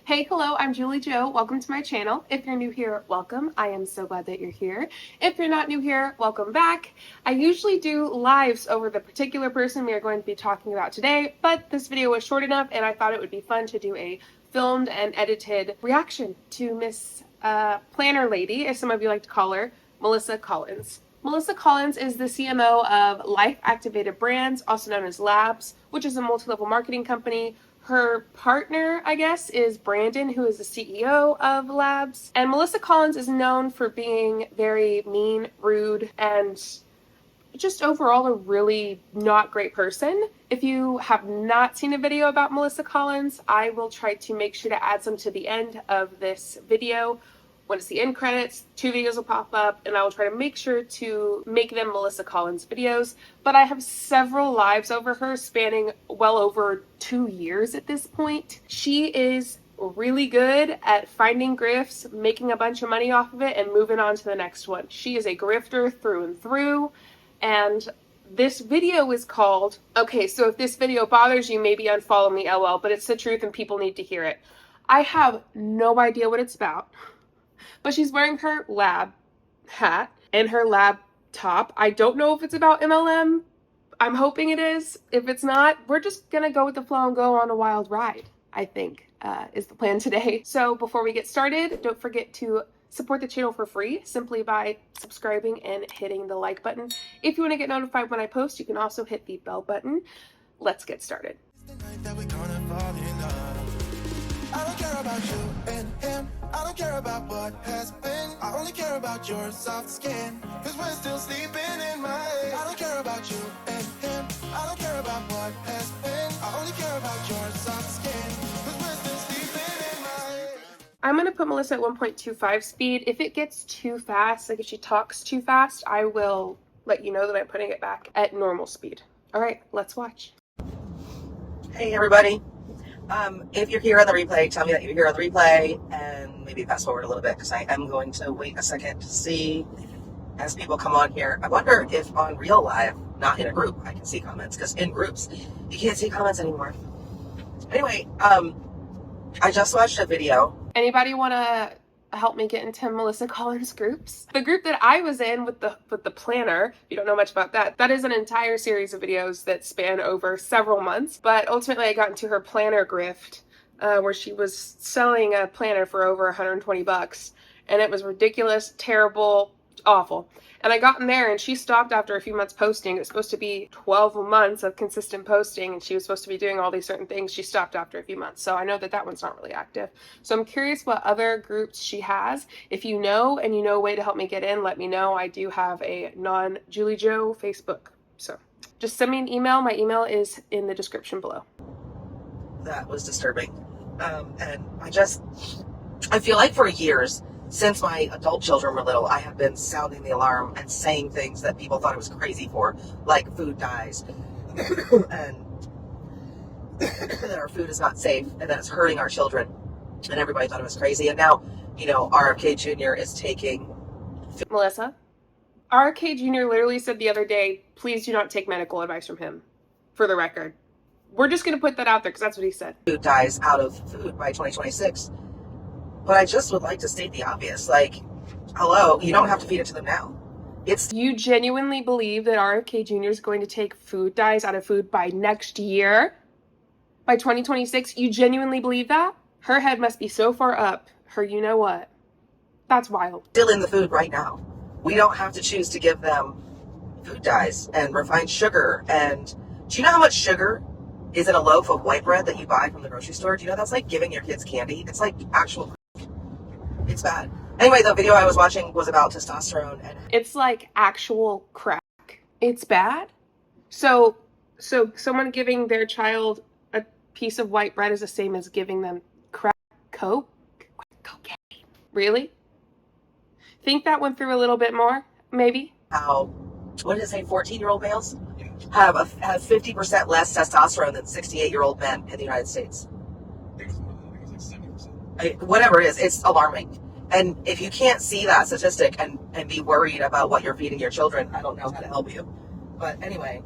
Hey, hello, I'm JulieJo. Welcome to my channel. If you're new here, welcome. I am so glad that you're here. If you're not new here, welcome back. I usually do lives over the particular person we are going to be talking about today, but this video was short enough and I thought it would be fun to do a filmed and edited reaction to Miss Planner Lady, as some of you like to call her, Melissa Collins. Melissa Collins is the CMO of Life Activated Brands, also known as Labs, which is a multi-level marketing company. Her partner, I guess, is Brandon, who is the CEO of Labs. And Melissa Collins is known for being very mean, rude, and just overall a really not great person. If you have not seen a video about Melissa Collins, I will try to make sure to add some to the end of this video. When it's the end credits, 2 videos will pop up, and I will try to make sure to make them Melissa Collins videos. But I have several lives over her spanning well over 2 years at this point. She is really good at finding grifts, making a bunch of money off of it, and moving on to the next one. She is a grifter through and through, and this video is called, okay, so if this video bothers you, maybe unfollow me, LL, but it's the truth and people need to hear it. I have no idea what it's about. But she's wearing her lab hat and her lab top. I don't know if it's about MLM. I'm hoping it is. If it's not, we're just gonna go with the flow and go on a wild ride, I think, is the plan today. So before we get started, don't forget to support the channel for free simply by subscribing and hitting the like button. If you want to get notified when I post, you can also hit the bell button. Let's get started. I don't care about you and him. I don't care about what has been. I only care about your soft skin. Cause we're still sleeping in my head. I don't care about you and him. I don't care about what has been. I only care about your soft skin. Cause we're still sleeping in my head. I'm going to put Melissa at 1.25 speed. If it gets too fast, like if she talks too fast, I will let you know that I'm putting it back at normal speed. All right, let's watch. Hey everybody. If you're here on the replay, tell me that you're here on the replay and maybe fast forward a little bit because I am going to wait a second to see as people come on here. I wonder if on real live, not in a group, I can see comments because in groups, you can't see comments anymore. Anyway, I just watched a video. Anybody want to help me get into Melissa Collins groups? The group that I was in with the planner, if you don't know much about that, that is an entire series of videos that span over several months. But ultimately I got into her planner grift, where she was selling a planner for over 120 bucks. And it was ridiculous, terrible, awful. And I got in there and she stopped after a few months posting. It was supposed to be 12 months of consistent posting and she was supposed to be doing all these certain things. She stopped after a few months. So I know that that one's not really active. So I'm curious what other groups she has. If you know and you know a way to help me get in, let me know. I do have a non-JulieJo Facebook. So just send me an email. My email is in the description below. That was disturbing. And I feel like for years, since my adult children were little, I have been sounding the alarm and saying things that people thought I was crazy for, like food dyes, and that our food is not safe, and that it's hurting our children, and everybody thought it was crazy. And now, you know, RFK Jr. is taking... Melissa, RFK Jr. literally said the other day, please do not take medical advice from him, for the record. We're just going to put that out there because that's what he said. Food dyes out of food by 2026. But I just would like to state the obvious, like, hello, you don't have to feed it to them now. You genuinely believe that RFK Jr. is going to take food dyes out of food by next year? By 2026? You genuinely believe that? Her head must be so far up. Her you know what? That's wild. Still in the food right now. We don't have to choose to give them food dyes and refined sugar. And do you know how much sugar is in a loaf of white bread that you buy from the grocery store? Do you know that's like giving your kids candy? It's like actual... It's bad. Anyway, the video I was watching was about testosterone and... It's like actual crack. It's bad? So someone giving their child a piece of white bread is the same as giving them crack cocaine. Really? Think that went through a little bit more, maybe? How, what did it say, 14-year-old males have 50% less testosterone than 68-year-old men in the United States. Whatever it is, it's alarming. And if you can't see that statistic and be worried about what you're feeding your children, I don't know how to help you. But anyway,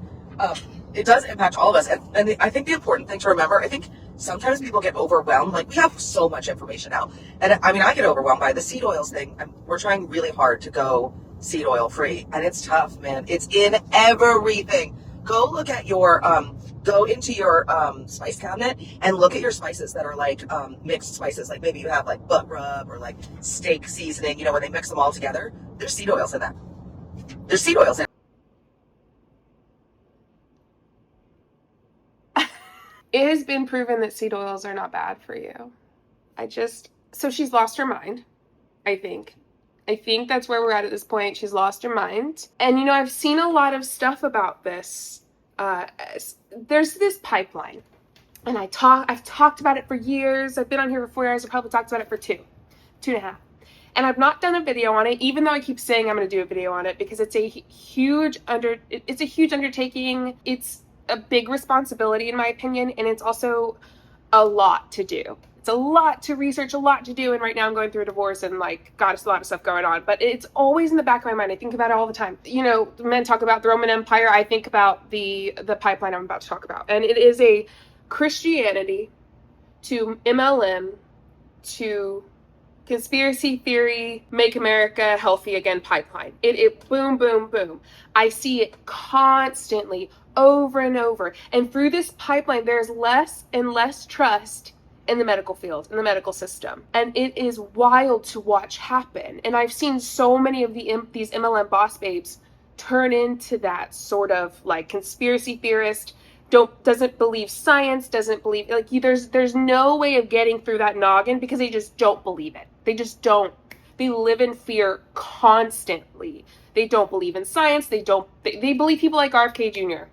it does impact all of us. And I think the important thing to remember, I think sometimes people get overwhelmed. Like, we have so much information now. And I mean, I get overwhelmed by the seed oils thing. We're trying really hard to go seed oil free. And it's tough, man. It's in everything. Go look at your, go into your spice cabinet and look at your spices that are like mixed spices. Like maybe you have like butt rub or like steak seasoning, you know, when they mix them all together. There's seed oils in that. There's seed oils in it. It has been proven that seed oils are not bad for you. So she's lost her mind, I think. I think that's where we're at this point. She's lost her mind. And, you know, I've seen a lot of stuff about this. There's this pipeline. And I've talked about it for years. I've been on here for 4 years. I've probably talked about it for two and a half. And I've not done a video on it, even though I keep saying I'm going to do a video on it, because it's a huge undertaking. It's a big responsibility, in my opinion, and it's also a lot to do. It's a lot to research, a lot to do, and right now I'm going through a divorce and, like, God, it's a lot of stuff going on, but it's always in the back of my mind. I think about it all the time. You know, men talk about the Roman Empire. I think about the pipeline I'm about to talk about, and it is a Christianity to MLM to conspiracy theory, make America healthy again pipeline. It boom, boom, boom. I see it constantly, over and over. And through this pipeline, there's less and less trust in the medical field, in the medical system. And it is wild to watch happen. And I've seen so many of these MLM boss babes turn into that sort of like conspiracy theorist, doesn't believe science, doesn't believe, like, there's no way of getting through that noggin because they just don't believe it. They just don't. They live in fear constantly. They don't believe in science. They believe people like RFK Jr.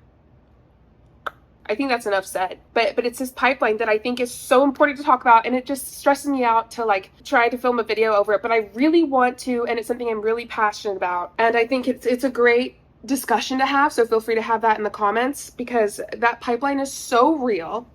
I think that's enough said. But it's this pipeline that I think is so important to talk about, and it just stresses me out to like try to film a video over it. But I really want to, and it's something I'm really passionate about. And I think it's a great discussion to have, so feel free to have that in the comments, because that pipeline is so real,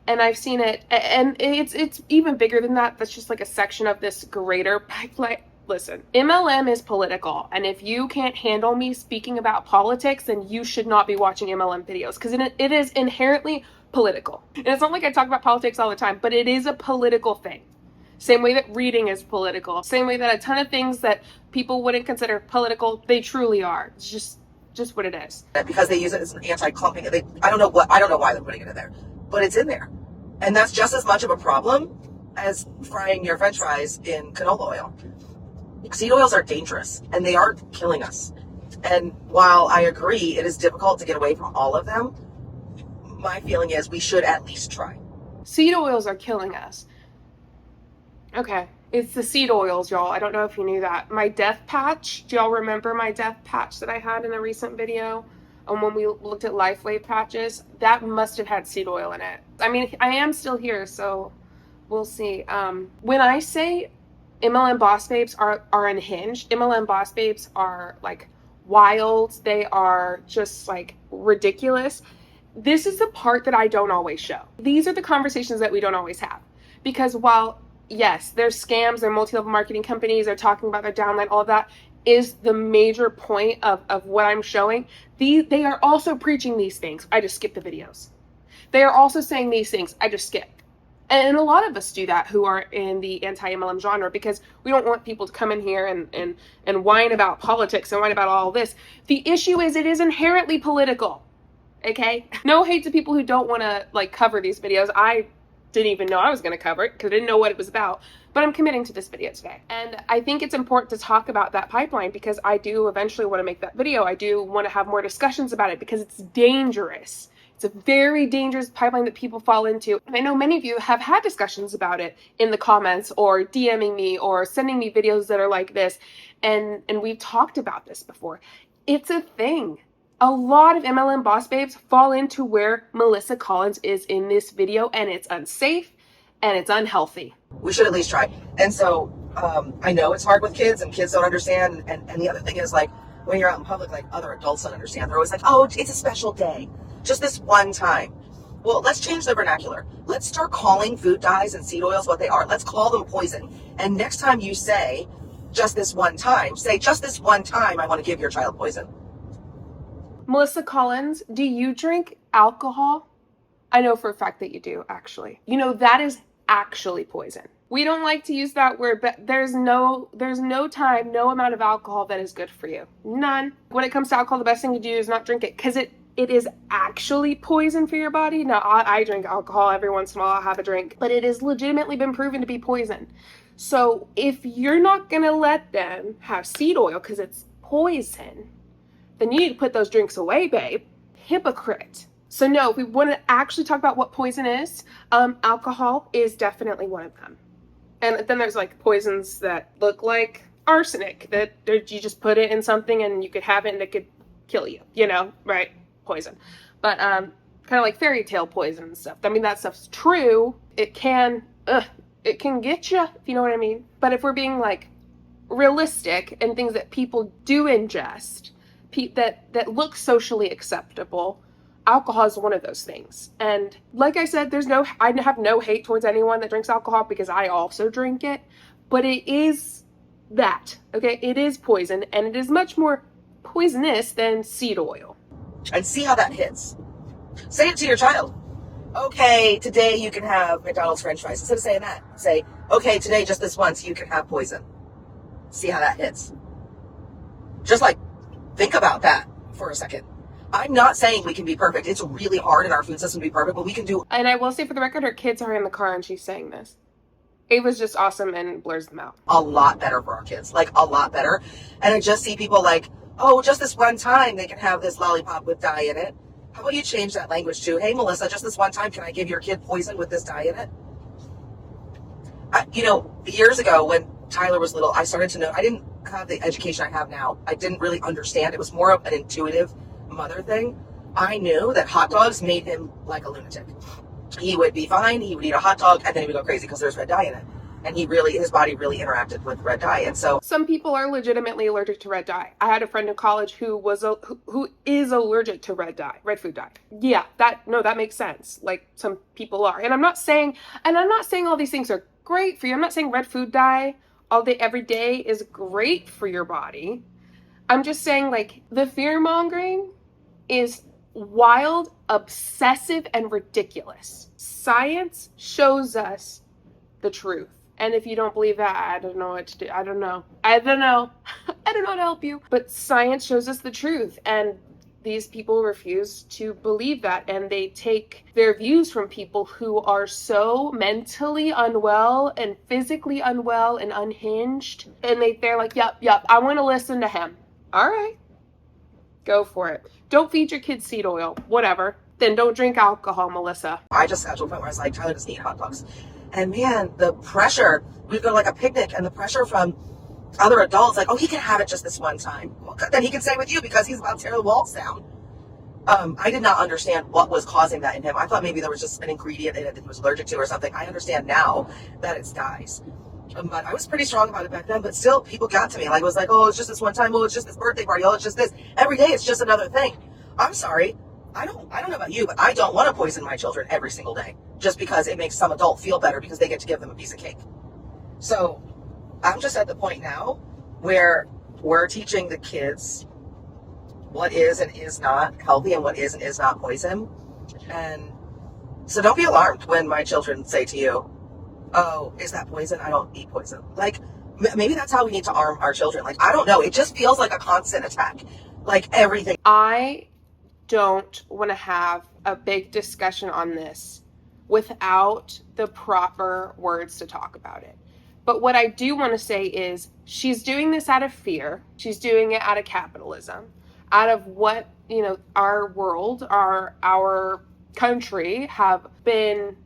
and I've seen it, and it's even bigger than that. That's just like a section of this greater pipeline. Listen, MLM is political, and if you can't handle me speaking about politics, then you should not be watching MLM videos, because it is inherently political. And it's not like I talk about politics all the time, but it is a political thing. Same way that reading is political. Same way that a ton of things that people wouldn't consider political, they truly are. It's just what it is. Because they use it as an anti-clumping. I don't know why they're putting it in there, but it's in there. And that's just as much of a problem as frying your french fries in canola oil. Seed oils are dangerous, and they are killing us. And while I agree it is difficult to get away from all of them, my feeling is we should at least try. Seed oils are killing us. Okay. It's the seed oils, y'all. I don't know if you knew that. My death patch, do y'all remember my death patch that I had in a recent video? And when we looked at LifeWave patches, that must have had seed oil in it. I mean, I am still here, so we'll see. When I say MLM boss babes are unhinged, MLM boss babes are like wild, they are just like ridiculous. This is the part that I don't always show. These are the conversations that we don't always have. Because while yes, there's scams, they're multi-level marketing companies, they're talking about their downline, all of that is the major point of what I'm showing. They are also preaching these things. I just skip the videos. They are also saying these things. I just skip. And a lot of us do that who are in the anti-MLM genre, because we don't want people to come in here and whine about politics and whine about all this. The issue is it is inherently political. Okay? No hate to people who don't want to like cover these videos. I didn't even know I was going to cover it because I didn't know what it was about, but I'm committing to this video today. And I think it's important to talk about that pipeline because I do eventually want to make that video. I do want to have more discussions about it because it's dangerous. It's a very dangerous pipeline that people fall into. And I know many of you have had discussions about it in the comments or DMing me or sending me videos that are like this. And we've talked about this before. It's a thing. A lot of MLM boss babes fall into where Melissa Collins is in this video, and it's unsafe and it's unhealthy. We should at least try. And so I know it's hard with kids and kids don't understand. And the other thing is, like, when you're out in public, like, other adults don't understand. They're always like, oh, it's a special day. Just this one time. Well, let's change the vernacular. Let's start calling food dyes and seed oils what they are. Let's call them poison. And next time you say just this one time, say just this one time I want to give your child poison. Melissa Collins, do you drink alcohol? I know for a fact that you do, actually. You know, that is actually poison. We don't like to use that word, but there's no time, no amount of alcohol that is good for you. None. When it comes to alcohol, the best thing to do is not drink it, because it is actually poison for your body. Now, I drink alcohol every once in a while, I'll have a drink, but it has legitimately been proven to be poison. So if you're not gonna let them have seed oil because it's poison, then you need to put those drinks away, babe. Hypocrite. So no, if we want to actually talk about what poison is, alcohol is definitely one of them. And then there's like poisons that look like arsenic, that you just put it in something and you could have it and it could kill you, you know, right? Poison. But kind of like fairy tale poison and stuff. I mean, that stuff's true. It can get you, if you know what I mean. But if we're being like realistic and things that people do ingest, that look socially acceptable, alcohol is one of those things. And like I said, I have no hate towards anyone that drinks alcohol, because I also drink it, but it is that, okay? It is poison, and it is much more poisonous than seed oil. And see how that hits. Say it to your child. Okay, today you can have McDonald's French fries. Instead of saying that, say, okay, today, just this once, you can have poison. See how that hits. Just like, think about that for a second. I'm not saying we can be perfect. It's really hard in our food system to be perfect, but we can do. And I will say, for the record, her kids are in the car and she's saying this. It was just awesome and blurs them out. A lot better for our kids. Like, a lot better. And I just see people like, oh, just this one time they can have this lollipop with dye in it. How about you change that language to, hey, Melissa, just this one time, can I give your kid poison with this dye in it? Years ago when Tyler was little, I started to know, I didn't have the education I have now. I didn't really understand. It was more of an intuitive mother thing. I knew that hot dogs made him like a lunatic. He would be fine, he would eat a hot dog, and then he would go crazy because there's red dye in it. And his body really interacted with red dye. And so some people are legitimately allergic to red dye. I had a friend in college who is allergic to red food dye. Yeah, that makes sense. Like, some people are. And I'm not saying all these things are great for you. I'm not saying red food dye all day, every day is great for your body. I'm just saying, like, the fear mongering is wild, obsessive, and ridiculous. Science shows us the truth. And if you don't believe that, I don't know what to do. I don't know how to help you. But science shows us the truth. And these people refuse to believe that. And they take their views from people who are so mentally unwell and physically unwell and unhinged. And they're like, yep, I want to listen to him. All right, go for it. Don't feed your kids seed oil, whatever. Then don't drink alcohol, Melissa. I just got to a point where I was like, Tyler doesn't eat hot dogs. And man, the pressure, we'd go to like a picnic, and the pressure from other adults, like, oh, he can have it just this one time. Well, then he can stay with you because he's about to tear the walls down. I did not understand what was causing that in him. I thought maybe there was just an ingredient in it that he was allergic to or something. I understand now that it's dyes. But I was pretty strong about it back then, but still people got to me. Like, it was like, oh, it's just this one time. Oh, it's just this birthday party. Oh, it's just this. Every day it's just another thing. I'm sorry. I don't know about you, but I don't want to poison my children every single day just because it makes some adult feel better because they get to give them a piece of cake. So I'm just at the point now where we're teaching the kids what is and is not healthy and what is and is not poison. And so don't be alarmed when my children say to you, oh, is that poison? I don't eat poison. Like, maybe that's how we need to arm our children. Like, I don't know. It just feels like a constant attack. Like, everything. I don't want to have a big discussion on this without the proper words to talk about it. But what I do want to say is, she's doing this out of fear. She's doing it out of capitalism, out of what, our world, our country have been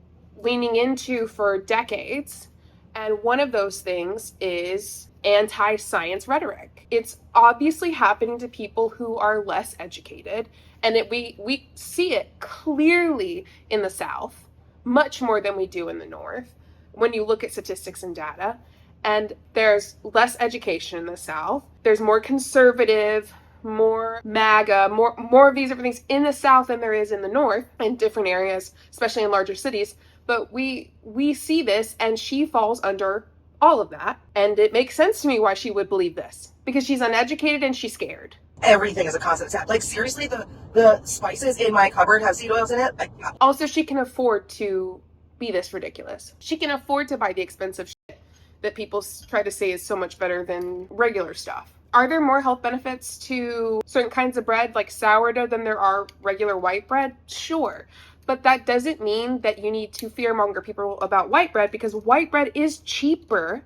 leaning into for decades. And one of those things is anti-science rhetoric. It's obviously happening to people who are less educated, and we see it clearly in the South, much more than we do in the North, when you look at statistics and data. And there's less education in the South. There's more conservative, more MAGA, more of these different things in the South than there is in the North, in different areas, especially in larger cities. But we see this, and she falls under all of that. And it makes sense to me why she would believe this, because she's uneducated and she's scared. Everything is a constant attack. Like, seriously, the spices in my cupboard have seed oils in it. Like, also, she can afford to be this ridiculous. She can afford to buy the expensive shit that people try to say is so much better than regular stuff. Are there more health benefits to certain kinds of bread, like sourdough, than there are regular white bread? Sure. But that doesn't mean that you need to fearmonger people about white bread, because white bread is cheaper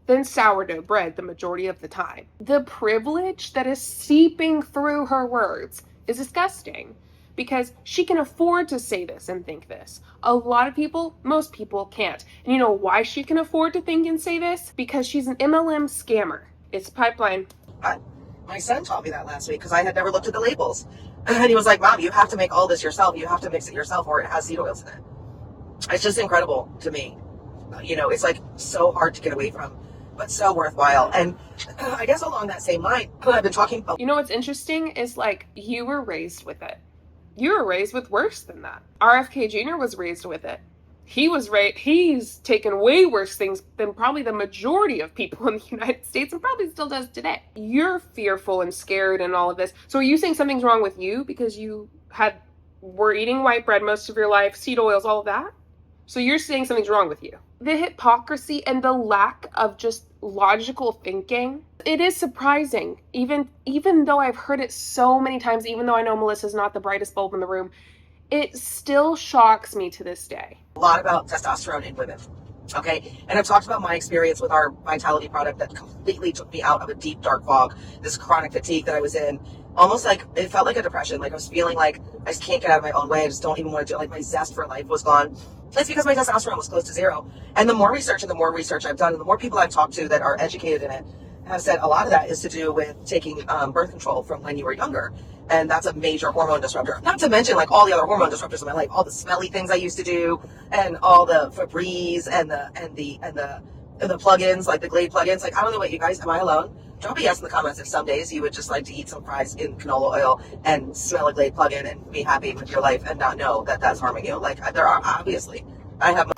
than sourdough bread the majority of the time. The privilege that is seeping through her words is disgusting, because she can afford to say this and think this. A lot of people, most people can't. And you know why she can afford to think and say this? Because she's an MLM scammer. It's pipeline. My son taught me that last week because I had never looked at the labels. And he was like, Mom, you have to make all this yourself. You have to mix it yourself, or it has seed oils in it. It's just incredible to me. You know, it's like so hard to get away from, but so worthwhile. And I guess along that same line, I've been talking about... You know what's interesting is, like, you were raised with it. You were raised with worse than that. RFK Jr. was raised with it. He's taken way worse things than probably the majority of people in the United States, and probably still does today. You're fearful and scared and all of this. So are you saying something's wrong with you because you were eating white bread most of your life, seed oils, all of that? So you're saying something's wrong with you. The hypocrisy and the lack of just logical thinking, it is surprising. Even though I've heard it so many times, even though I know Melissa's not the brightest bulb in the room, it still shocks me to this day. A lot about testosterone in women. Okay, and I've talked about my experience with our Vitality product that completely took me out of a deep, dark fog, this chronic fatigue that I was in. Almost like, it felt like a depression. Like I was feeling like I just can't get out of my own way. I just don't even want to do it. Like my zest for life was gone. It's because my testosterone was close to zero. And the more research I've done, and the more people I've talked to that are educated in it, have said a lot of that is to do with taking birth control from when you were younger. And that's a major hormone disruptor. Not to mention like all the other hormone disruptors in my life, all the smelly things I used to do, and all the Febreze and the plugins, like the Glade plugins. Like, I don't know what you guys, am I alone? Drop a yes in the comments if some days you would just like to eat some fries in canola oil and smell a Glade plugin and be happy with your life and not know that that's harming you. Like, there are, obviously, I have.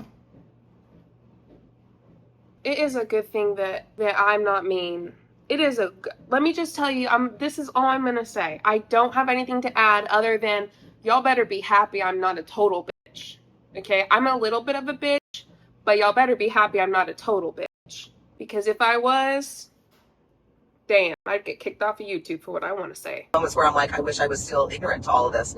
It is a good thing that I'm not mean. It is let me just tell you, this is all I'm going to say. I don't have anything to add other than y'all better be happy I'm not a total bitch. Okay? I'm a little bit of a bitch, but y'all better be happy I'm not a total bitch. Because if I was, damn, I'd get kicked off of YouTube for what I want to say. Moments where I'm like, I wish I was still ignorant to all of this.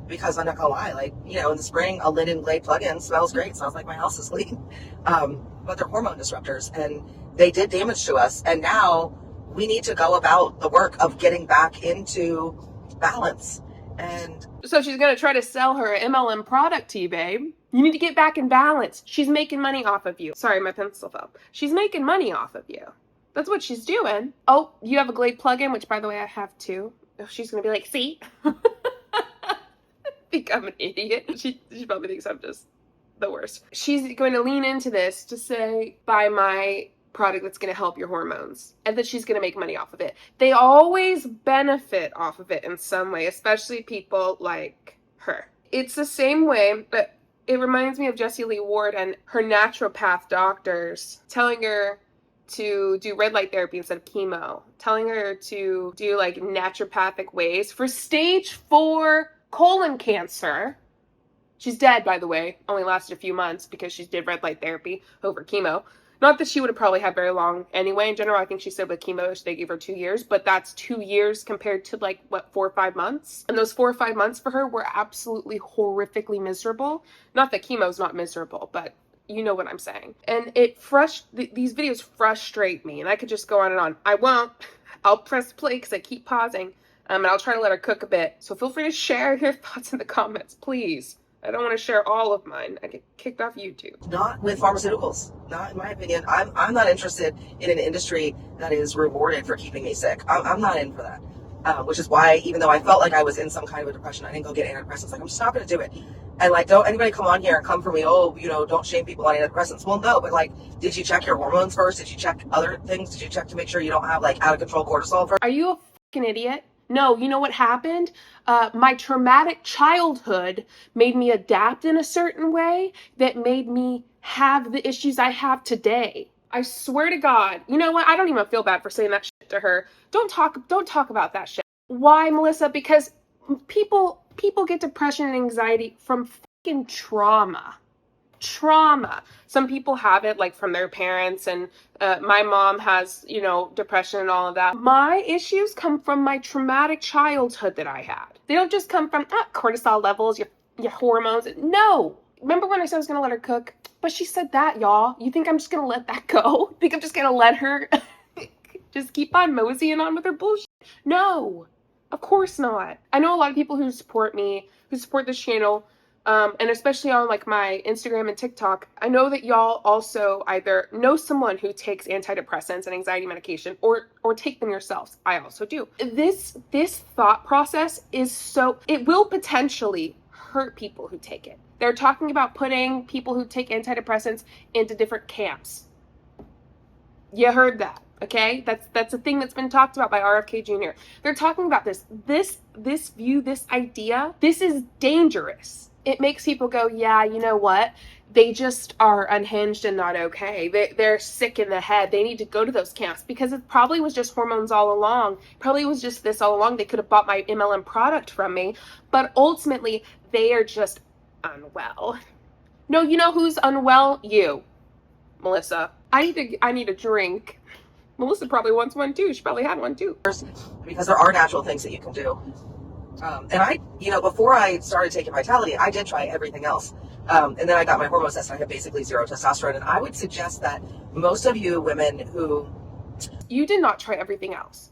Because I'm not gonna lie, like, you know, in the spring, a linen Glade plug-in smells great. Smells like my house is clean. But they're hormone disruptors, and they did damage to us. And now we need to go about the work of getting back into balance. And so she's gonna try to sell her MLM product to you, babe. You need to get back in balance. She's making money off of you. Sorry, my pencil fell. She's making money off of you. That's what she's doing. Oh, you have a Glade plug-in, which by the way, I have too. Oh, she's gonna be like, see? Think I'm an idiot. She probably thinks I'm just the worst. She's going to lean into this to say, buy my product that's going to help your hormones, and that she's going to make money off of it. They always benefit off of it in some way, especially people like her. It's the same way, but it reminds me of Jessie Lee Ward and her naturopath doctors telling her to do red light therapy instead of chemo, telling her to do like naturopathic ways for stage 4 colon cancer. She's dead, by the way. Only lasted a few months because she did red light therapy over chemo. Not that she would have probably had very long anyway. In general, I think she said with chemo, they gave her 2 years, but that's 2 years compared to like, what, 4 or 5 months? And those 4 or 5 months for her were absolutely horrifically miserable. Not that chemo's not miserable, but you know what I'm saying. And these videos frustrate me, and I could just go on and on. I won't. I'll press play because I keep pausing. And I'll try to let her cook a bit. So feel free to share your thoughts in the comments, please. I don't want to share all of mine. I get kicked off YouTube. Not with pharmaceuticals. Not in my opinion. I'm not interested in an industry that is rewarded for keeping me sick. I'm not in for that. Which is why, even though I felt like I was in some kind of a depression, I didn't go get antidepressants. Like, I'm just not going to do it. And like, don't anybody come on here and come for me. Oh, you know, don't shame people on antidepressants. Well, no, but like, did you check your hormones first? Did you check other things? Did you check to make sure you don't have like out of control cortisol first? Are you a fucking idiot? No, you know what happened? My traumatic childhood made me adapt in a certain way that made me have the issues I have today. I swear to God. You know what? I don't even feel bad for saying that shit to her. Don't talk about that shit. Why, Melissa? Because people get depression and anxiety from fucking trauma. Some people have it like from their parents, and my mom has, you know, depression and all of that. My issues come from my traumatic childhood that I had. They don't just come from cortisol levels, your hormones. No. Remember when I said I was gonna let her cook? But she said that, y'all. You think I'm just gonna let that go? Think I'm just gonna let her just keep on moseying on with her bullshit? No, of course not. I know a lot of people who support me, who support this channel, and especially on like my Instagram and TikTok. I know that y'all also either know someone who takes antidepressants and anxiety medication, or take them yourselves. I also do. This thought process is so, it will potentially hurt people who take it. They're talking about putting people who take antidepressants into different camps. You heard that, okay? That's a thing that's been talked about by RFK Jr. They're talking about this view, this idea. This is dangerous. It makes people go, yeah, you know what? They just are unhinged and not okay. They're sick in the head. They need to go to those camps, because it probably was just hormones all along. Probably was just this all along. They could have bought my MLM product from me, but ultimately they are just unwell. No, you know who's unwell? You, Melissa. I need a drink. Melissa probably wants one too. She probably had one too. Because there are natural things that you can do. And I, you know, before I started taking Vitality, I did try everything else. And then I got my hormones test, and I had basically zero testosterone. And I would suggest that most of you women who... You did not try everything else.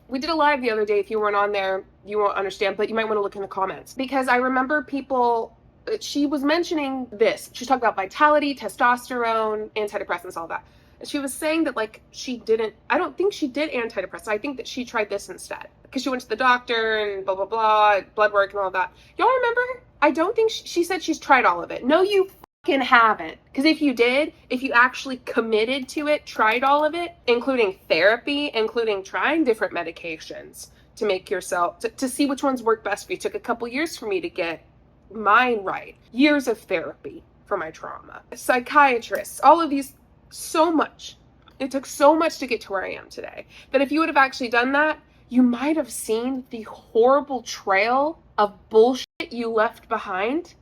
We did a live the other day. If you weren't on there, you won't understand, but you might want to look in the comments. Because I remember people... She was mentioning this. She was talking about Vitality, testosterone, antidepressants, all that. And she was saying that, like, I don't think she did antidepressants. I think that she tried this instead. Because she went to the doctor and blah, blah, blah, blood work and all that. Y'all remember? I don't think she said she's tried all of it. No, you fucking haven't. Because if you did, if you actually committed to it, tried all of it, including therapy, including trying different medications to make yourself, to see which ones work best for you. It took a couple years for me to get mine right. Years of therapy for my trauma. Psychiatrists, all of these, so much. It took so much to get to where I am today. That if you would have actually done that, you might have seen the horrible trail of bullshit you left behind,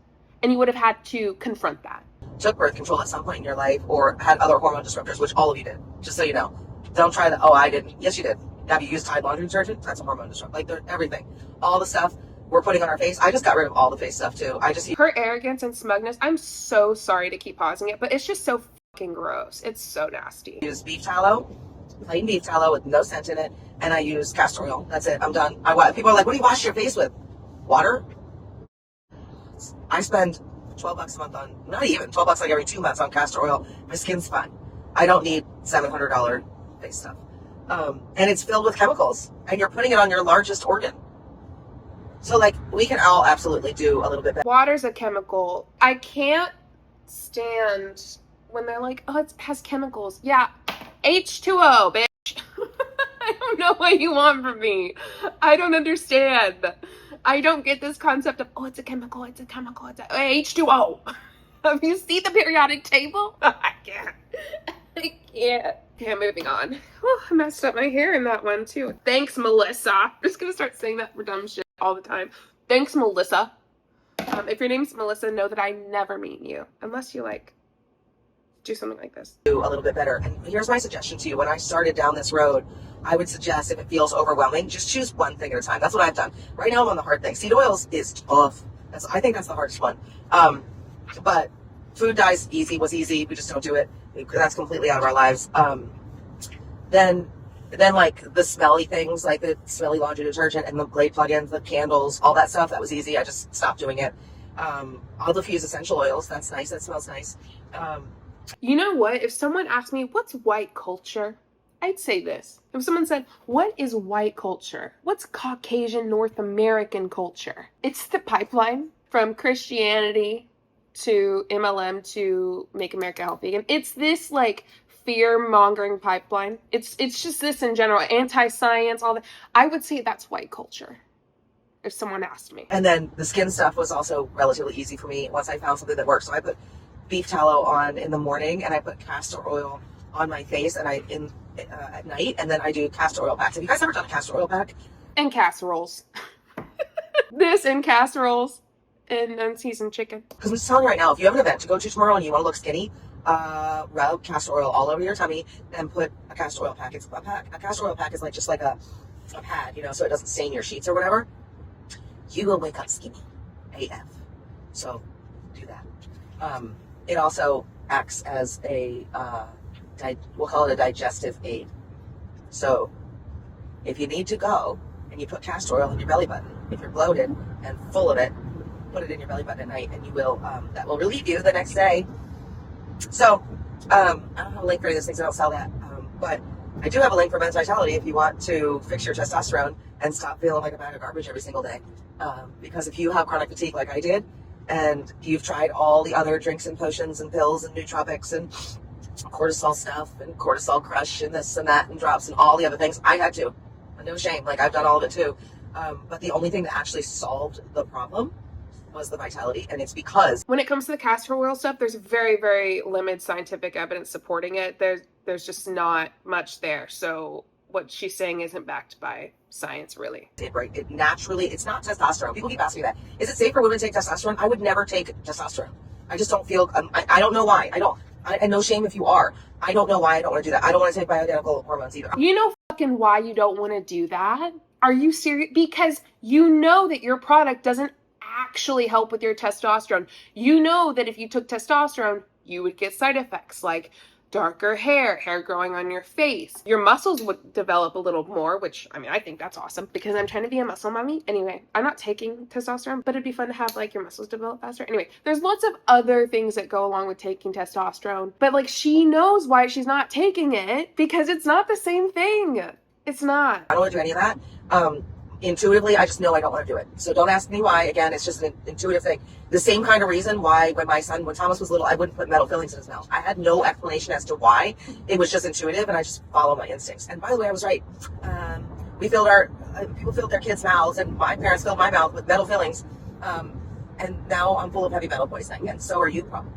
and you would have had to confront that. Took birth control at some point in your life, or had other hormone disruptors, which all of you did, just so you know. Don't try that. Oh, I didn't. Yes, you did. Have you used Tide laundry detergent? That's a hormone disruptor. Like, everything. All the stuff we're putting on our face. I just got rid of all the face stuff too. Her arrogance and smugness, I'm so sorry to keep pausing it, but it's just so fucking gross. It's so nasty. I use beef tallow, plain beef tallow with no scent in it, and I use castor oil. That's it. I'm done. People are like, what do you wash your face with? Water? I spend $12 a month on, not even, $12 like every 2 months on castor oil. My skin's fine. I don't need $700 face stuff. And it's filled with chemicals, and you're putting it on your largest organ. So, like, we can all absolutely do a little bit better. Water's a chemical. I can't stand when they're like, oh, it has chemicals. Yeah, H2O, bitch. I don't know what you want from me. I don't understand. I don't get this concept of, oh, it's a chemical, it's a chemical, it's H2O. Have you seen the periodic table? I can't. Okay, moving on. Oh, I messed up my hair in that one, too. Thanks, Melissa. I'm just gonna start saying that for dumb shit all the time. Thanks, Melissa. If your name's Melissa, know that I never mean you. Unless you, like, do something like this. Do a little bit better. And here's my suggestion to you. When I started down this road, I would suggest, if it feels overwhelming, just choose one thing at a time. That's what I've done. Right now I'm on the hard thing. Seed oils is tough. I think that's the hardest one. But food dyes was easy. We just don't do it. That's completely out of our lives. Then like the smelly things, like the smelly laundry detergent and the Glade plugins, the candles, all that stuff, that was easy. I just stopped doing it. I'll diffuse essential oils. That's nice. That smells nice. You know what? If someone asked me, what's white culture? I'd say this. If someone said, what is white culture? What's Caucasian North American culture? It's the pipeline from Christianity to MLM to Make America Healthy Again. It's this, like, fear-mongering pipeline. It's just this in general. Anti-science, all that. I would say that's white culture, if someone asked me. And then the skin stuff was also relatively easy for me once I found something that worked. So I put beef tallow on in the morning, and I put castor oil on my face, and at night, and then I do castor oil packs. Have you guys ever done a castor oil pack? And casseroles. This and casseroles and unseasoned chicken. Because I'm just telling you right now, if you have an event to go to tomorrow and you want to look skinny, rub castor oil all over your tummy and put a castor oil pack. A castor oil pack is like just like a pad, you know, so it doesn't stain your sheets or whatever. You will wake up skinny AF. So do that. It also acts as a we'll call it a digestive aid. So if you need to go and you put castor oil in your belly button, if you're bloated and full of it, put it in your belly button at night, and you will that will relieve you the next day. So I don't have a link for any of those things. I don't sell that, but I do have a link for Men's Vitality if you want to fix your testosterone and stop feeling like a bag of garbage every single day. Because if you have chronic fatigue like I did, and you've tried all the other drinks and potions and pills and nootropics and cortisol stuff and cortisol crush and this and that and drops and all the other things, I had to. No shame, like I've done all of it too. But the only thing that actually solved the problem was the Vitality, and it's because when it comes to the castor oil stuff, there's very, very limited scientific evidence supporting it. There's just not much there. So what she's saying isn't backed by science, really. it naturally, it's not testosterone. People keep asking me that. Is it safe for women to take testosterone? I would never take testosterone. I just don't feel, I don't know why. And no shame if you are. I don't know why I don't want to do that. I don't want to take bioidentical hormones either. You know fucking why you don't want to do that? Are you serious? Because you know that your product doesn't actually help with your testosterone. You know that if you took testosterone, you would get side effects like darker hair growing on your face. Your muscles would develop a little more, which, I mean, I think that's awesome because I'm trying to be a muscle mommy. Anyway, I'm not taking testosterone, but it'd be fun to have like your muscles develop faster. Anyway, there's lots of other things that go along with taking testosterone, but like she knows why she's not taking it because it's not the same thing. It's not. I don't want to do any of that. Intuitively, I just know I don't want to do it. So don't ask me why. Again, it's just an intuitive thing. The same kind of reason why when Thomas was little, I wouldn't put metal fillings in his mouth. I had no explanation as to why. It was just intuitive, and I just follow my instincts. And by the way, I was right. People filled their kids' mouths, and my parents filled my mouth with metal fillings. And now I'm full of heavy metal poisoning, and so are you probably.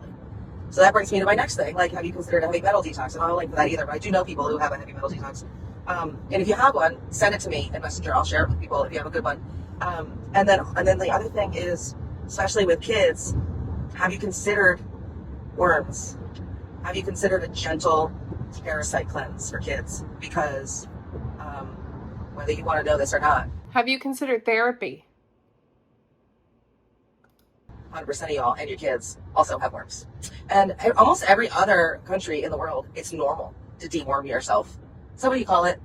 So that brings me to my next thing. Like, have you considered a heavy metal detox? And I don't link for that either, but I do know people who have a heavy metal detox. And if you have one, send it to me in Messenger. I'll share it with people if you have a good one. And then the other thing is, especially with kids, have you considered worms? Have you considered a gentle parasite cleanse for kids? Because whether you want to know this or not, Have you considered therapy? 100% of y'all and your kids also have worms. And almost every other country in the world, it's normal to deworm yourself. So what do you call it?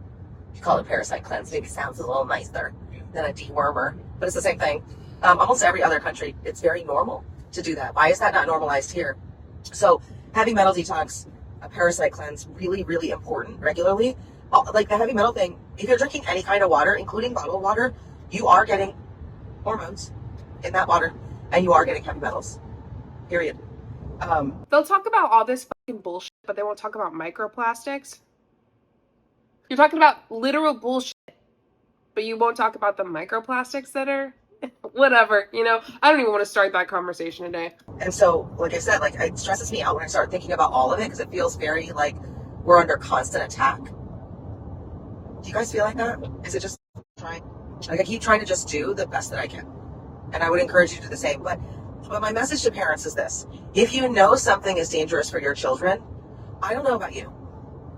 You call it parasite cleanse. Maybe sounds a little nicer than a dewormer, but it's the same thing. Almost every other country, it's very normal to do that. Why is that not normalized here? So heavy metal detox, a parasite cleanse, really, really important regularly. Like the heavy metal thing, if you're drinking any kind of water, including bottled water, you are getting hormones in that water, and you are getting heavy metals, period. They'll talk about all this fucking bullshit, but they won't talk about microplastics. You're talking about literal bullshit, but you won't talk about the microplastics that are whatever, you know? I don't even want to start that conversation today. And so, like I said, like it stresses me out when I start thinking about all of it because it feels very like we're under constant attack. Do you guys feel like that? Is it just trying? Like I keep trying to just do the best that I can. And I would encourage you to do the same. But my message to parents is this. If you know something is dangerous for your children, I don't know about you,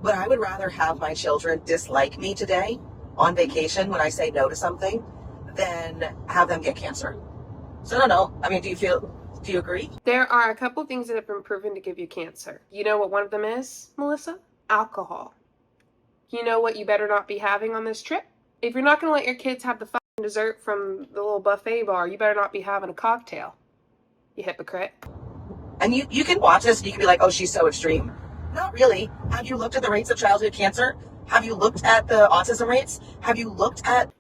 but I would rather have my children dislike me today on vacation when I say no to something than have them get cancer. So I don't know. I mean, do you agree? There are a couple things that have been proven to give you cancer. You know what one of them is, Melissa? Alcohol. You know what you better not be having on this trip? If you're not going to let your kids have the fucking dessert from the little buffet bar, you better not be having a cocktail. You hypocrite. And you can watch this and you can be like, oh, she's so extreme. Not really. Have you looked at the rates of childhood cancer? Have you looked at the autism rates? Have you looked at...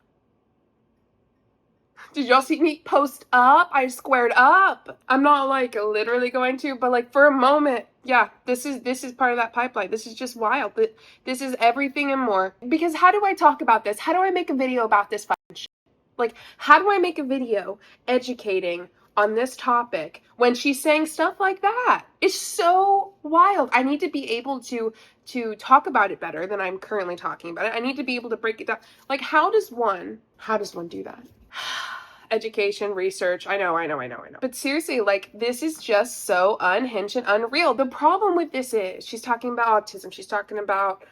Did y'all see me post up? I squared up. I'm not like literally going to, but like for a moment, yeah, this is part of that pipeline. This is just wild. This is everything and more. Because how do I talk about this? How do I make a video about this fucking shit? Like, how do I make a video educating on this topic when she's saying stuff like that? It's so wild. I need to be able to talk about it better than I'm currently talking about it. I need to be able to break it down. Like, how does one do that? Education, research, I know. But seriously, like, this is just so unhinged and unreal. The problem with this is she's talking about autism. She's talking about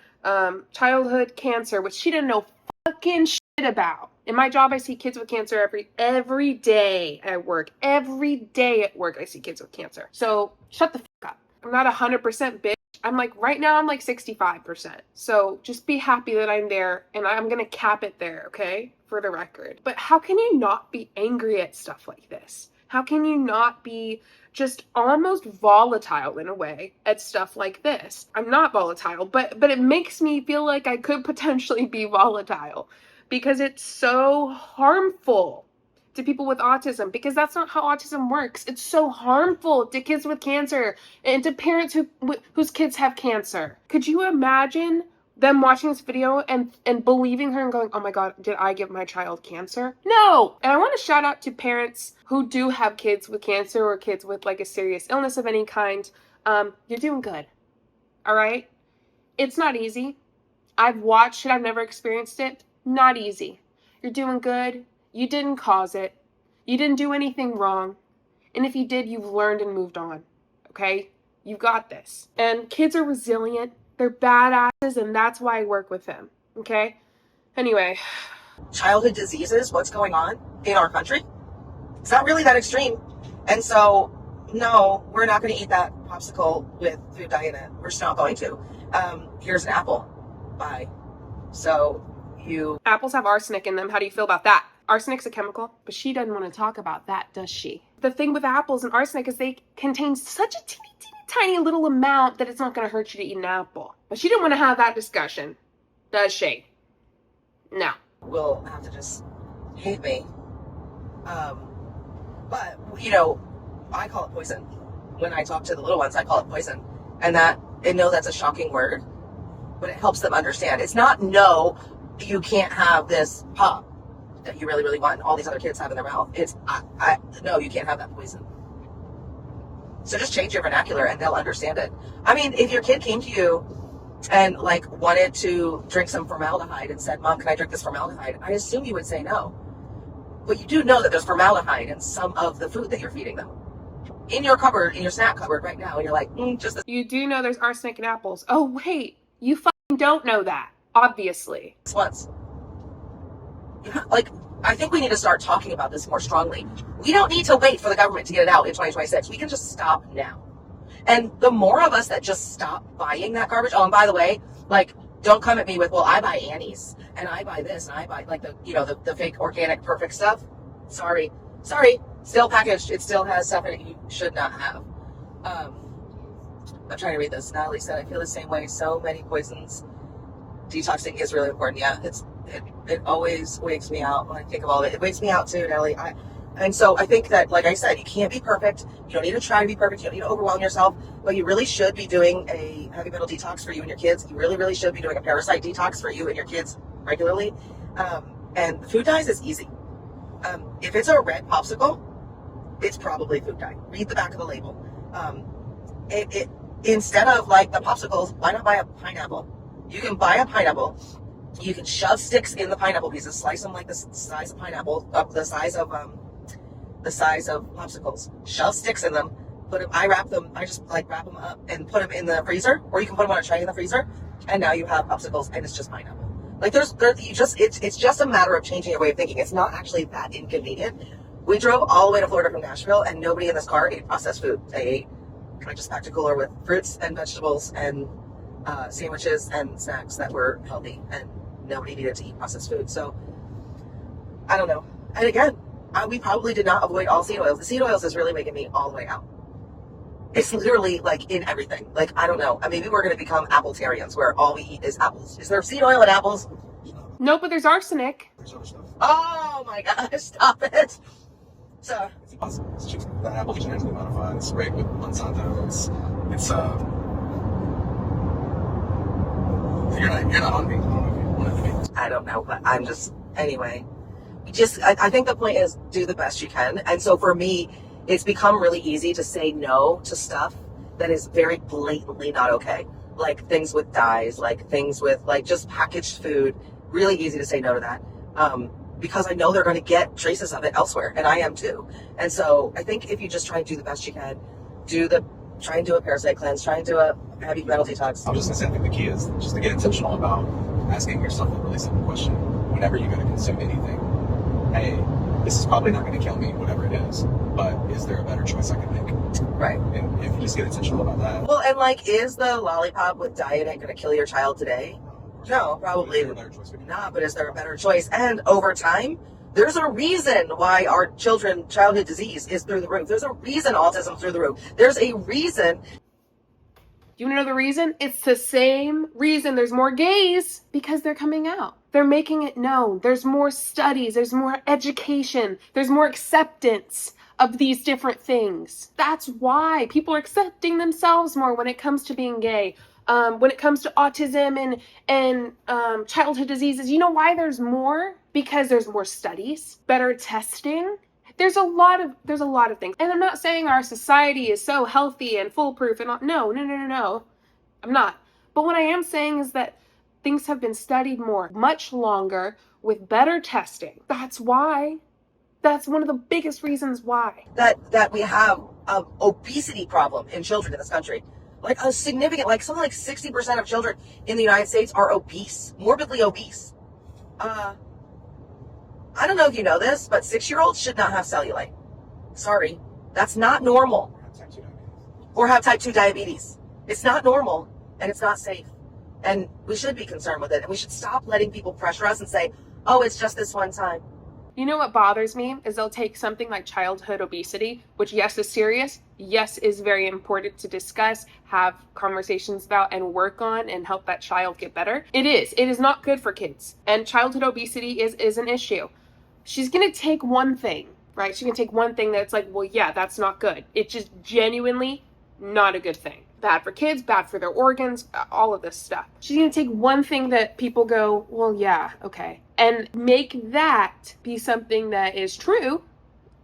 childhood cancer, which she didn't know fucking shit about. In my job, I see kids with cancer every day at work. Every day at work, I see kids with cancer. So shut the fuck up. I'm not 100% bitch. I'm like, right now, I'm like 65%. So just be happy that I'm there, and I'm going to cap it there, okay? For the record. But how can you not be angry at stuff like this? How can you not be just almost volatile in a way at stuff like this? I'm not volatile, but it makes me feel like I could potentially be volatile because it's so harmful to people with autism, because that's not how autism works. It's so harmful to kids with cancer and to parents whose kids have cancer. Could you imagine them watching this video and believing her and going, oh my God, did I give my child cancer? No! And I want to shout out to parents who do have kids with cancer or kids with like a serious illness of any kind. You're doing good. All right? It's not easy. I've watched it. I've never experienced it. Not easy. You're doing good. You didn't cause it. You didn't do anything wrong. And if you did, you've learned and moved on. Okay? You got this. And kids are resilient. They're badasses, and that's why I work with them. Okay? Anyway. Childhood diseases, what's going on in our country? It's not really that extreme. And so, no, we're not going to eat that popsicle with food dye in it. We're just not going to. Here's an apple. Bye. So, Apples have arsenic in them. How do you feel about that? Arsenic's a chemical, but she doesn't want to talk about that, does she? The thing with apples and arsenic is they contain such a teeny tiny little amount that it's not going to hurt you to eat an apple. But she didn't want to have that discussion, does she? No. Will have to just hate me. But, I call it poison. When I talk to the little ones, I call it poison. And I know that's a shocking word, but it helps them understand. It's not, no, you can't have this pop that you really, really want and all these other kids have in their mouth. It's, no, you can't have that poison. So just change your vernacular and they'll understand it. I mean, if your kid came to you and wanted to drink some formaldehyde and said, Mom, can I drink this formaldehyde? I assume you would say no. But you do know that there's formaldehyde in some of the food that you're feeding them. In your cupboard, in your snack cupboard right now, and you're like, just this. You do know there's arsenic in apples. Oh, wait, you fucking don't know that, obviously. Once. I think we need to start talking about this more strongly. We don't need to wait for the government to get it out in 2026. We can just stop now. And the more of us that just stop buying that garbage, oh, and by the way, don't come at me with, well, I buy Annie's, and I buy this, and I buy, the fake organic perfect stuff. Sorry. Still packaged. It still has stuff in it you should not have. I'm trying to read this. Natalie said, I feel the same way. So many poisons. Detoxing is really important. Yeah, it always wakes me out when I think of all of it. It wakes me out too, Natalie. And so I think that, like I said, you can't be perfect. You don't need to try to be perfect. You don't need to overwhelm yourself. But you really should be doing a heavy metal detox for you and your kids. You really, really should be doing a parasite detox for you and your kids regularly. And food dyes is easy. If it's a red popsicle, it's probably food dye. Read the back of the label. Instead of the popsicles, why not buy a pineapple? You can buy a pineapple. You can shove sticks in the pineapple pieces, slice them like the size of pineapple, the size of popsicles. Shove sticks in them. I just wrap them up and put them in the freezer, or you can put them on a tray in the freezer, and now you have popsicles, and it's just pineapple. It's just a matter of changing your way of thinking. It's not actually that inconvenient. We drove all the way to Florida from Nashville, and nobody in this car ate processed food. I just packed a cooler with fruits and vegetables and sandwiches and snacks that were healthy, and nobody needed to eat processed food. So I don't know. And again, we probably did not avoid all seed oils. The seed oils is really making me all the way out. It's literally in everything. I don't know. Maybe we're going to become appletarians where all we eat is apples. Is there seed oil in apples? No, but there's arsenic. There's other stuff. Oh my gosh, stop it. So It's impossible. It's just that apple genetically modified. It's sprayed with Monsanto. It's you're not on me. I don't know if you want to be. I don't know, but I'm just, anyway. I think the point is do the best you can. And so for me, it's become really easy to say no to stuff that is very blatantly not okay. Like things with dyes, like things with like just packaged food. Really easy to say no to that. Because I know they're going to get traces of it elsewhere, and I am too. And so I think if you just try and do the best you can, try and do a parasite cleanse, try and do a heavy metal detox. I was just gonna say, I think the key is just to get intentional about asking yourself a really simple question. Whenever you're going to consume anything, hey, this is probably not going to kill me, whatever it is, but is there a better choice I can make? Right. And if you just get intentional about that. Well, and like, is the lollipop with diet going to kill your child today? No, probably Is there a better choice we can make? not, but is there a better choice? And over time, there's a reason why our childhood disease is through the roof. There's a reason autism's through the roof. There's a reason. You know the reason? It's the same reason there's more gays, because they're coming out. They're making it known. There's more studies, there's more education, there's more acceptance of these different things. That's why people are accepting themselves more when it comes to being gay. When it comes to autism and childhood diseases, you know why there's more? Because there's more studies, better testing. There's a lot of things. And I'm not saying our society is so healthy and foolproof and all. No. I'm not. But what I am saying is that things have been studied more, much longer, with better testing. That's why. That's one of the biggest reasons why. That we have an obesity problem in children in this country. Like a significant, like something like 60% of children in the United States are obese, morbidly obese. I don't know if you know this, but 6-year-olds should not have cellulite. Sorry, that's not normal. Or have type 2 diabetes. It's not normal, and it's not safe. And we should be concerned with it, and we should stop letting people pressure us and say, oh, it's just this one time. You know what bothers me is they'll take something like childhood obesity, which yes is serious, yes is very important to discuss, have conversations about, and work on and help that child get better. It is not good for kids. And childhood obesity is an issue. She's gonna take one thing, right? She's gonna take one thing that's like, well, yeah, that's not good. It's just genuinely not a good thing. Bad for kids, bad for their organs, all of this stuff. She's gonna take one thing that people go, well, yeah, okay, and make that be something that is true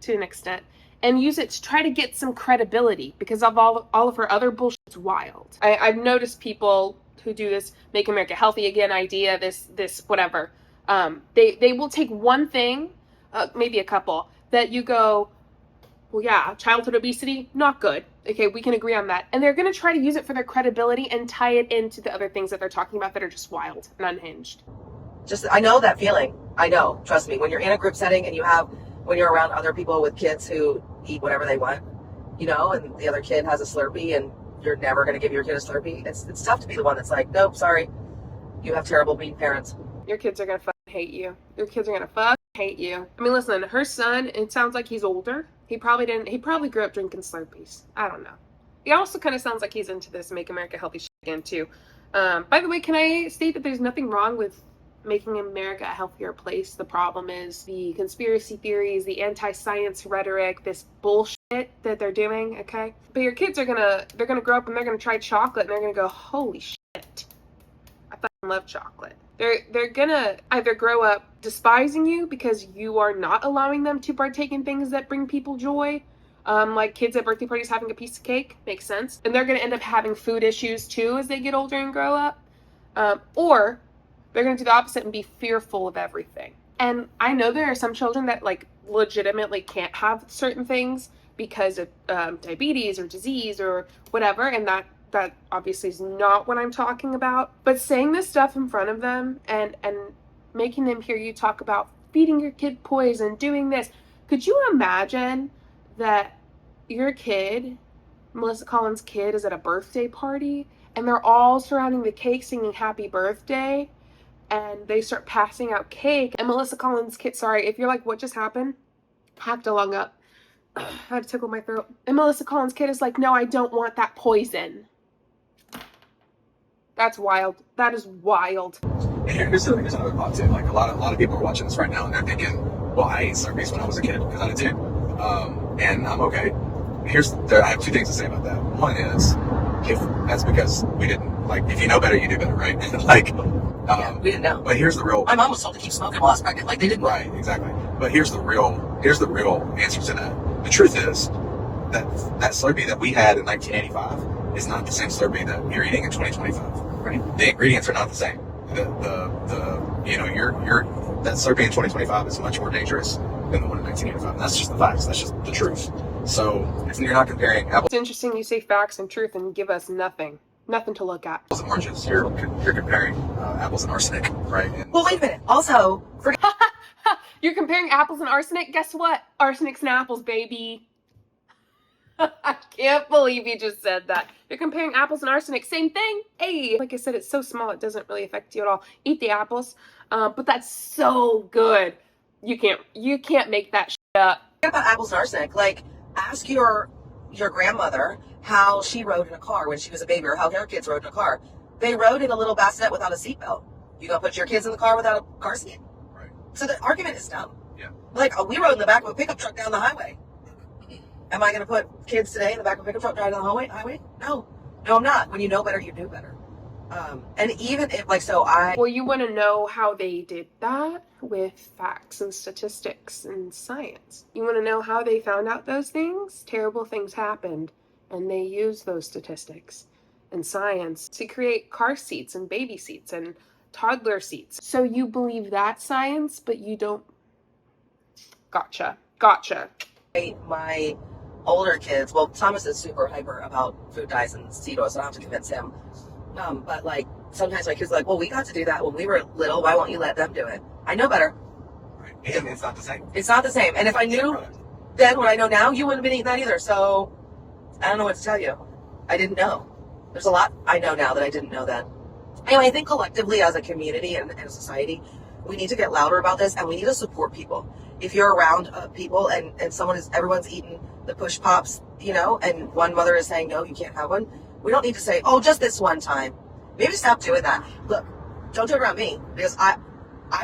to an extent, and use it to try to get some credibility, because of all of her other bullshit's wild. I've noticed people who do this Make America Healthy Again idea, this whatever. They will take one thing, maybe a couple, that you go, well, yeah, childhood obesity, not good. Okay, we can agree on that. And they're going to try to use it for their credibility and tie it into the other things that they're talking about that are just wild and unhinged. I know that feeling. I know, trust me. When you're in a group setting and when you're around other people with kids who eat whatever they want, you know, and the other kid has a Slurpee and you're never going to give your kid a Slurpee, it's tough to be the one that's like, nope, sorry, you have terrible mean parents. Your kids are going to fucking hate you. Your kids are going to fucking hate you. I mean, listen, her son, it sounds like he's older. He probably grew up drinking Slurpees. I don't know. He also kind of sounds like he's into this Make America Healthy shit again, too. By the way, can I state that there's nothing wrong with making America a healthier place? The problem is the conspiracy theories, the anti-science rhetoric, this bullshit that they're doing, okay? But your kids they're gonna grow up and they're gonna try chocolate and they're gonna go, holy shit, I fucking love chocolate. They're gonna either grow up despising you because you are not allowing them to partake in things that bring people joy, like kids at birthday parties having a piece of cake, makes sense. And they're gonna end up having food issues too as they get older and grow up. Or they're gonna do the opposite and be fearful of everything. And I know there are some children that like legitimately can't have certain things because of diabetes or disease or whatever, and that obviously is not what I'm talking about. But saying this stuff in front of them and making them hear you talk about feeding your kid poison, doing this. Could you imagine that your kid, Melissa Collins' kid, is at a birthday party and they're all surrounding the cake singing happy birthday and they start passing out cake and Melissa Collins' kid, sorry, if you're like, what just happened? I have to lung up. I had to tickle my throat. And Melissa Collins' kid is like, no, I don't want that poison. That's wild. That is wild. And here's another thought too. Like a lot of people are watching this right now and they're thinking, well, I ate Slurpees when I was a kid because I did too, and I'm okay. I have two things to say about that. One is, if that's because we didn't, like, if you know better, you do better, right? Like, we didn't know. But here's the real. My mom was told to keep smoking while I was pregnant. Like, they didn't know. Right, exactly. But here's the real answer to that. The truth is, that Slurpee that we had in 1985 is not the same Slurpee that you're eating in 2025. Right? The ingredients are not the same. That Slurpee in 2025 is much more dangerous than the one in 1985. And that's just the facts. That's just the truth. So if you're not comparing apples It's interesting you say facts and truth and give us nothing to look at. and oranges, you're comparing apples and arsenic, right? And Well, wait a minute. Also, You're comparing apples and arsenic? Guess what? Arsenics and apples, baby. I can't believe you just said that. You're comparing apples and arsenic. Same thing. Hey, like I said, it's so small, it doesn't really affect you at all. Eat the apples, but that's so good. You can't make that shit up. about apples and arsenic, like, ask your grandmother how she rode in a car when she was a baby, or how her kids rode in a car. They rode in a little bassinet without a seatbelt. You gonna put your kids in the car without a car seat? right. So the argument is dumb. Yeah. Like, we rode in the back of a pickup truck down the highway. Am I going to put kids today in the back of a pickup truck driving down the highway? No, I'm not. When you know better, you do better. And even if, like, Well, you want to know how they did that with facts and statistics and science. You want to know how they found out those things? Terrible things happened, and they used those statistics and science to create car seats and baby seats and toddler seats. So you believe that science, but you don't. Gotcha. my older kids, well, Thomas is super hyper about food dyes and seed oils, so I don't have to convince him. But like, sometimes my kids are like, well, we got to do that when we were little. Why won't you let them do it? I know better. Right. And it's not the same. It's not the same. And if I knew then what I know now, you wouldn't have been eating that either. So I don't know what to tell you. I didn't know. There's a lot I know now that I didn't know then. Anyway, I think collectively as a community and a society, we need to get louder about this, and we need to support people. If you're around people and everyone's eating the push pops, and one mother is saying, no, you can't have one. We don't need to say, oh, just this one time. Maybe stop doing that. Look, don't do it around me, because I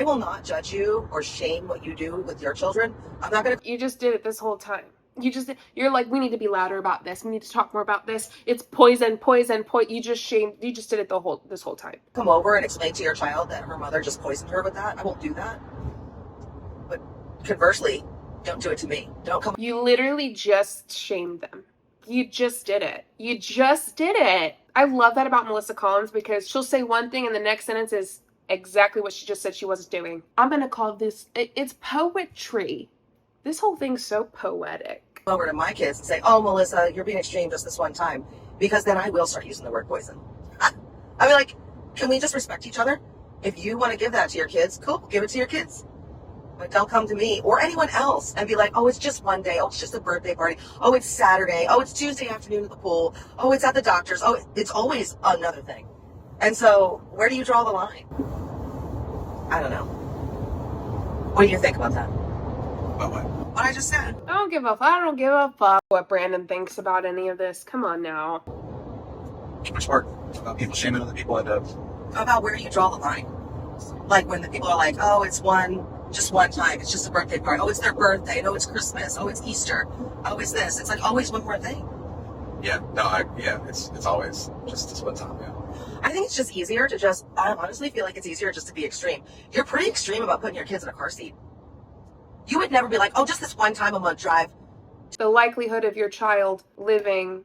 will not judge you or shame what you do with your children. I'm not going to. You just did it this whole time. You're like, we need to be louder about this. We need to talk more about this. It's poison. You just did it this whole time. Come over and explain to your child that her mother just poisoned her with that. I won't do that. But conversely, don't do it to me. Don't come. You literally just shamed them. You just did it. I love that about Melissa Collins, because she'll say one thing and the next sentence is exactly what she just said she wasn't doing. I'm going to call this, it's poetry. This whole thing's so poetic. Over to my kids and say, oh, Melissa, you're being extreme just this one time, because then I will start using the word poison. I mean, like, can we just respect each other? If you want to give that to your kids, cool, give it to your kids. But don't come to me or anyone else and be like, oh, it's just one day. Oh, it's just a birthday party. Oh, it's Saturday. Oh, it's Tuesday afternoon at the pool. Oh, it's at the doctor's. Oh, it's always another thing. And so where do you draw the line? I don't know. What do you think about that? About what? What I just said. I don't give a fuck what Brandon thinks about any of this. Come on now. Which part? About people shaming other people and About where you draw the line. Like when the people are like, oh, it's just one time. It's just a birthday party. Oh, it's their birthday. No, it's Christmas. Oh, it's Easter. Oh, it's this. It's like always one more thing. yeah, it's always just this one time. Yeah. I think it's just easier to I honestly feel like it's easier just to be extreme. You're pretty extreme about putting your kids in a car seat. You would never be like, oh, just this one time a month drive. The likelihood of your child living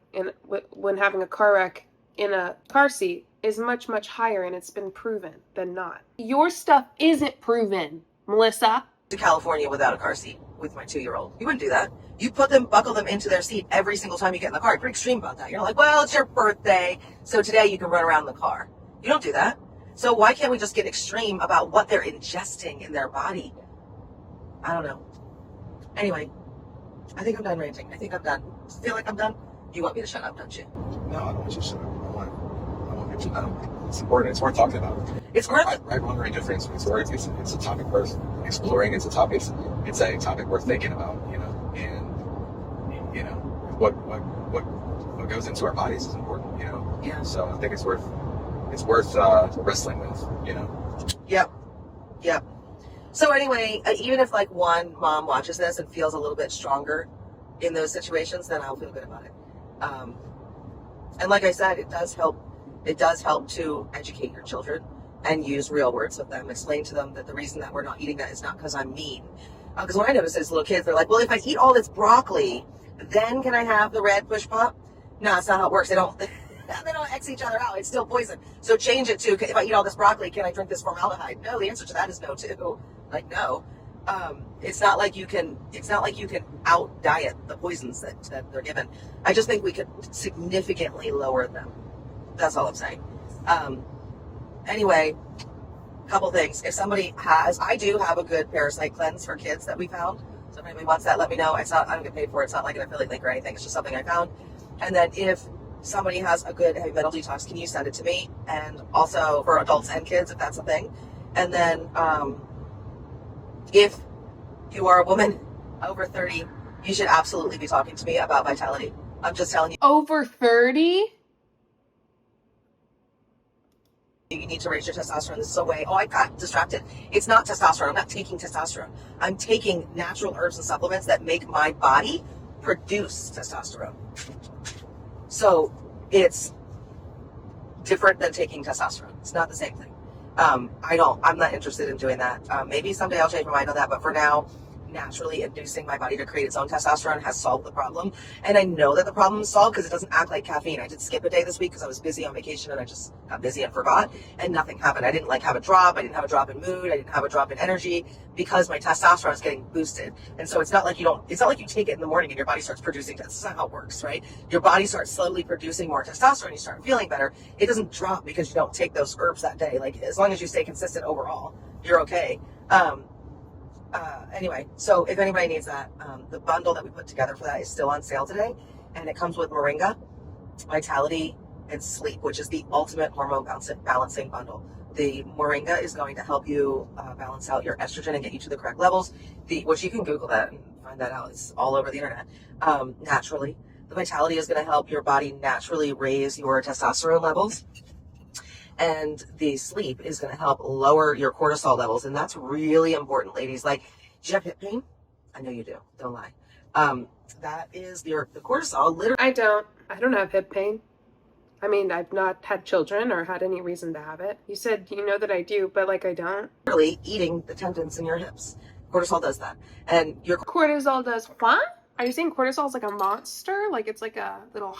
when having a car wreck in a car seat is much, much higher, and it's been proven than not. Your stuff isn't proven, Melissa. To California without a car seat with my 2-year-old. You wouldn't do that. You buckle them into their seat every single time you get in the car. You're pretty extreme about that. You're like, well, it's your birthday, so today you can run around the car. You don't do that. So why can't we just get extreme about what they're ingesting in their body? I don't know. Anyway, I think I'm done ranting. I think I'm done. Feel like I'm done? You want me to shut up, don't you? No, I don't want you to shut up. I want you to know. It's important. It's worth talking about. It's worth it. Right, wrong, or indifference. It's a topic worth exploring. It's a topic worth thinking about. And what goes into our bodies is important. Yeah. So I think it's worth wrestling with. Yep. So anyway, even if like one mom watches this and feels a little bit stronger in those situations, then I'll feel good about it. And like I said, it does help to educate your children and use real words with them. Explain to them that the reason that we're not eating that is not because I'm mean. Because what I notice is little kids, they're like, well, if I eat all this broccoli, then can I have the red push pop? No, that's not how it works. They don't X each other out. It's still poison. So change it to, if I eat all this broccoli, can I drink this formaldehyde? No, the answer to that is no too. Like, no. It's not like you can out diet the poisons that they're given. I just think we could significantly lower them. That's all I'm saying. Anyway, couple things. If somebody I do have a good parasite cleanse for kids that we found. So if anybody wants that, let me know. I don't get paid for it. It's not like an affiliate link or anything. It's just something I found. And then if somebody has a good heavy metal detox, can you send it to me? And also for adults and kids, if that's a thing. And then if you are a woman over 30, you should absolutely be talking to me about vitality. I'm just telling you. Over 30? You need to raise your testosterone. This is a way. Oh, I got distracted. It's not testosterone. I'm not taking testosterone. I'm taking natural herbs and supplements that make my body produce testosterone. So it's different than taking testosterone. It's not the same thing. I'm not interested in doing that. Maybe someday I'll change my mind on that, but for now, naturally inducing my body to create its own testosterone has solved the problem. And I know that the problem is solved because it doesn't act like caffeine. I did skip a day this week because I was busy on vacation and I just got busy and forgot, and nothing happened. I didn't have a drop. I didn't have a drop in mood. I didn't have a drop in energy because my testosterone is getting boosted. And so it's not like you take it in the morning and your body starts producing. That's not how it works, right? Your body starts slowly producing more testosterone. You start feeling better. It doesn't drop because you don't take those herbs that day. Like, as long as you stay consistent overall, you're okay. Anyway, so if anybody needs that, the bundle that we put together for that is still on sale today, and it comes with Moringa, Vitality, and Sleep, which is the ultimate hormone balancing bundle. The Moringa is going to help you balance out your estrogen and get you to the correct levels, which you can Google that and find that out. It's all over the internet. Naturally, the Vitality is going to help your body naturally raise your testosterone levels. And the Sleep is going to help lower your cortisol levels. And that's really important, ladies. Like, do you have hip pain? I know you do. Don't lie. That is the cortisol. Literally, I don't have hip pain. I mean, I've not had children or had any reason to have it. You said you know that I do, but like, I don't. Literally eating the tendons in your hips. Cortisol does that. And your Cortisol does what? Are you saying cortisol is like a monster? Like, it's like a little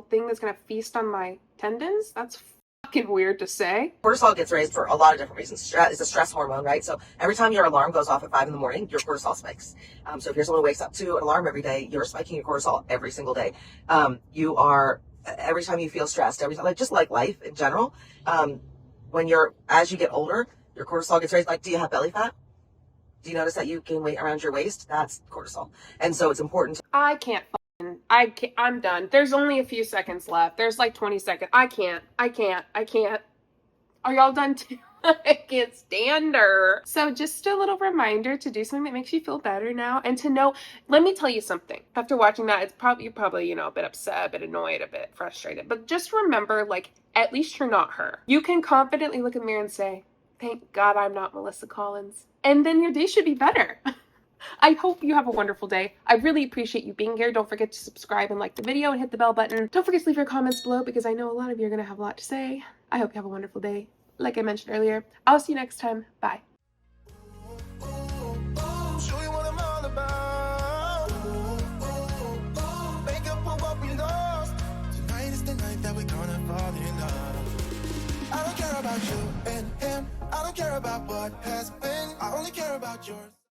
thing that's gonna feast on my tendons? That's fucking weird to say. cortisol gets raised for a lot of different reasons. Stress is a stress hormone, right? So every time your alarm goes off at 5 a.m, your cortisol spikes. So if you're someone who wakes up to an alarm every day, you're spiking your cortisol every single day. Every time you feel stressed, every time, like, just like life in general, as you get older, your cortisol gets raised. Like, do you have belly fat? Do you notice that you gain weight around your waist? That's cortisol. And so it's important. I'm done. There's only a few seconds left. There's like 20 seconds. I can't. Are y'all done too? I can't stand her. So just a little reminder to do something that makes you feel better now, and to know, let me tell you something. After watching that, you're probably, a bit upset, a bit annoyed, a bit frustrated. But just remember, like, at least you're not her. You can confidently look in the mirror and say, thank God I'm not Melissa Collins. And then your day should be better. I hope you have a wonderful day. I really appreciate you being here. Don't forget to subscribe and like the video and hit the bell button. Don't forget to leave your comments below because I know a lot of you are going to have a lot to say. I hope you have a wonderful day. Like I mentioned earlier, I'll see you next time. Bye. Show you what I'm all about. Make up for what we lost. Tonight is the night that we're gonna fall in love. I don't care about you and him. I don't care about what has been. I only care about yours.